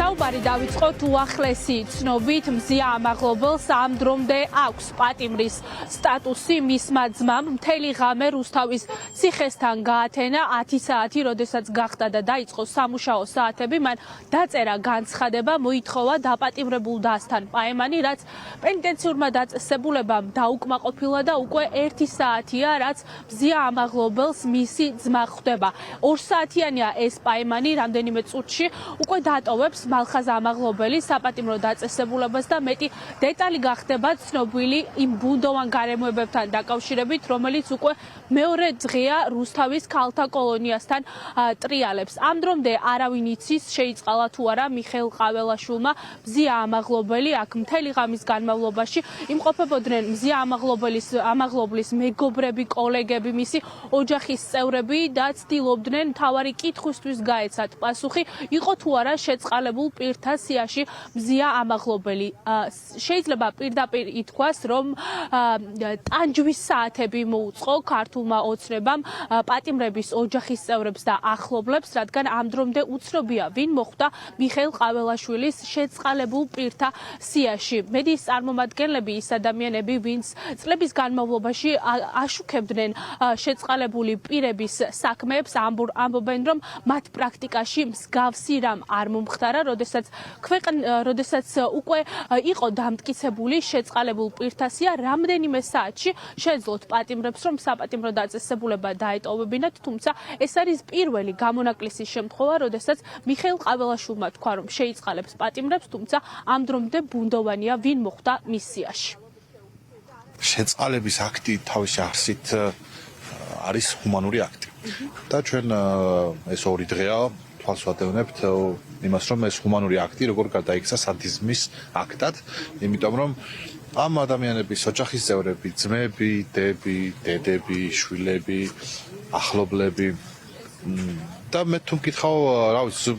საუბარი დავიწყოთ უახლესი ცნობით მზია ამაღლობელს ამ დრომდე აქვს პატიმრის სტატუსი მისმა ძმამ მთელი ღამე რუსთავის ციხესთან გაათენა 10 საათი, როდესაც გახდა და დაიწყო სამუშაო საათები, მან დაწერა განცხადება, მოითხოვა დაპატიმრებულ დასთან პაემანი, რაც პენიტენციურმა დაწესებულებამ დაუკმაყოფილა და უკვე 1 საათია, რაც მზია ამაღლობელს მისი ძმა ხვდება. 2 საათიანია ეს პაემანი, რამდენიმე წუთში უკვე დატოვებს მალხაზ ამაღლობელი საპატიმრო დაწესებულებას და მეტი დეტალი გახდება ცნობილი იმ ბუნდოვან გარემოებებთან დაკავშირებით, რომელიც უკვე მეორე დღეა რუსთავის ქალთა კოლონიასთან ტრიალებს. ამ დრომდე არავინ იცის, შეიწყალა თუ არა მიხეილ ყაველაშვილმა მზია ამაღლობელი აქ მთელი ღამის განმავლობაში იმყოფებოდნენ მზია ამაღლობლის მეგობრები, კოლეგები, მისი ოჯახის წევრები და ცდილობდნენ მთავარი კითხვისთვის გაეცათ პასუხი, იყო თუ არა შეწყალებულ პირთა სიაში მზია ამაღლობელი. შეიძლება პირდაპირ ითქვას, რომ ტანჯვის საათები მოუწყო ქართულმა ოცნებამ პატიმრების ოჯახის წევრებს და ახლობლებს, რადგან ამ დრომდე უცნობია, ვინ მოხვდა მიხეილ ყაველაშვილის შეწყალებულ პირთა სიაში. მედიის წარმომადგენლები, ის ადამიანები, ვინც წლების განმავლობაში აშუქებდნენ შეწყალებული პირების საქმეებს, ამბობენ, რომ მათ პრაქტიკაში მსგავსი რამ არ მომხდარა, როდესაც უკვე იყო დამტკიცებული შეწყალებულ პირთა სია, რამდენიმე საათში შეძლოთ პატიმრებს, რომ საპატიმრო დაწესებულება დაეტოვებინათ, თუმცა ეს არის პირველი გამონაკლისის შემთხვევა, როდესაც მიხეილ ყაველაშვილმა თქვა, რომ შეიწყალებს პატიმრებს, თუმცა ამ დრომდე ბუნდოვანია, ვინ მოხვდა მის სიაში. შეწყალების აქტი თავისი არსით არის ჰუმანური აქტი. და ჩვენ ეს 2 დღეა თვალს ვადევნებთ იმას, რომ ეს ჰუმანური აქტი როგორ გადაიქცა სადიზმის აქტად, იმიტომ რომ ამ ადამიანების ოჯახის წევრები, ძმები, დები, დედები, შვილები, ახლობლები და მე თუ მკითხავ, რა ვიცი,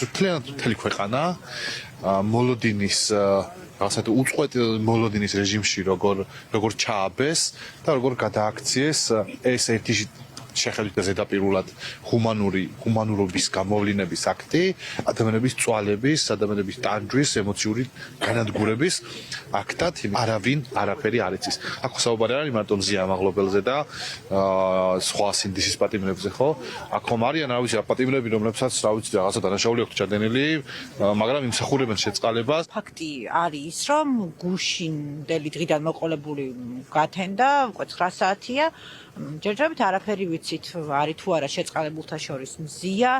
მთლიანად მთელი ქვეყანა მოლოდინის რაღაცა უწყვეტ მოლოდინის რეჟიმში როგორ ჩააბეს და როგორ გადააქციეს ეს ერთი შეხედვით ზედაპირულად ჰუმანურობის გამოვლინების აქტი, ადამიანების წვალების, ადამიანების ტანჯვის, ემოციური განადგურების აქტად, არავინ არაფერი არ იცის. აქ საუბარი არის მარტო მზია ამაღლობელზე და სხვა სინდისის პატიმრებზე, ხო? აქ ხომ არიან, რა ვიცი, პატიმრები, რომლებსაც, რა ვიცი, რაღაცა დანაშაული აქვს ჩადენილი, მაგრამ იმსახურებენ შეწყალებას. ფაქტი არის ის, რომ გუშინდელი დღიდან მოყოლებული გათენდა, უკვე 9 საათია. ჯერჯერობით არაფერი ვიცით, არის თუ არა შეწყალებულთა შორის მზია,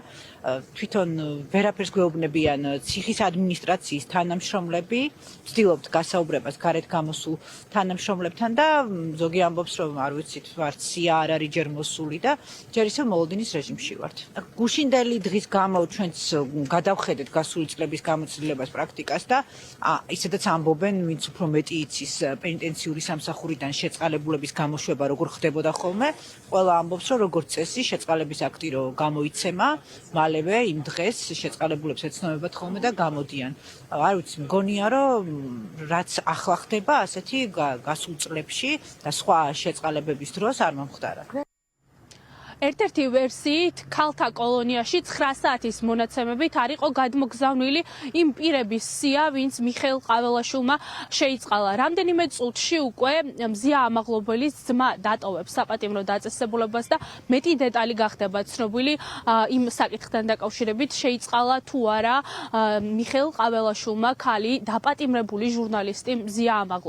თვითონ ვერაფერს გვეუბნებიან ციხის ადმინისტრაციის თანამშრომლები, ვცდილობთ გასაუბრებას გარეთ გამოსულ თანამშრომლებთან და ზოგი ამბობს, რომ არ ვიცით, ვართ სია არ არის ჯერ მოსული და ჯერ ისევ მოლოდინის რეჟიმში ვართ. გუშინდელი დღის გამო ჩვენც გადავხედეთ გასული წლების გამოცდილებას პრაქტიკას და ისედაც ამბობენ, ვინც უფრო მეტი იცის პენიტენციური სამსახურიდან შეწყალებულების გამოშვება როგორ ხდებოდა ხოლმე, ყველა ამბობს, რომ როგორც წესი შეწყალების აქტი რო გამოიცემა, მალევე იმ დღეს შეწყალებულებს ეცნობებათ ხოლმე და გამოდიან. არ ვიცი, მგონია, რომ რაც ახლა ხდება, ასეთი გასულ წლებში და სხვა შეწყალებების დროს არ მომხდარა. ერთ-ერთი ვერსიით ქალთა კოლონიაში 9 საათის მონაცემებით არ იყო გადმოგზავნილი იმ პირების სია, ვინც მიხეილ ყაველაშვილმა შეიწყალა. რამდენიმე წუთში უკვე მზია ამაღლობელის ძმა დატოვებს საპატიმრო დაწესებულებას და მეტი დეტალი გახდება ცნობილი იმ საკითხთან დაკავშირებით, შეიწყალა თუ არა მიხეილ ყაველაშვილმა ქალი დაპატიმრებული ჟურნალისტი მზია ამაღლობელი.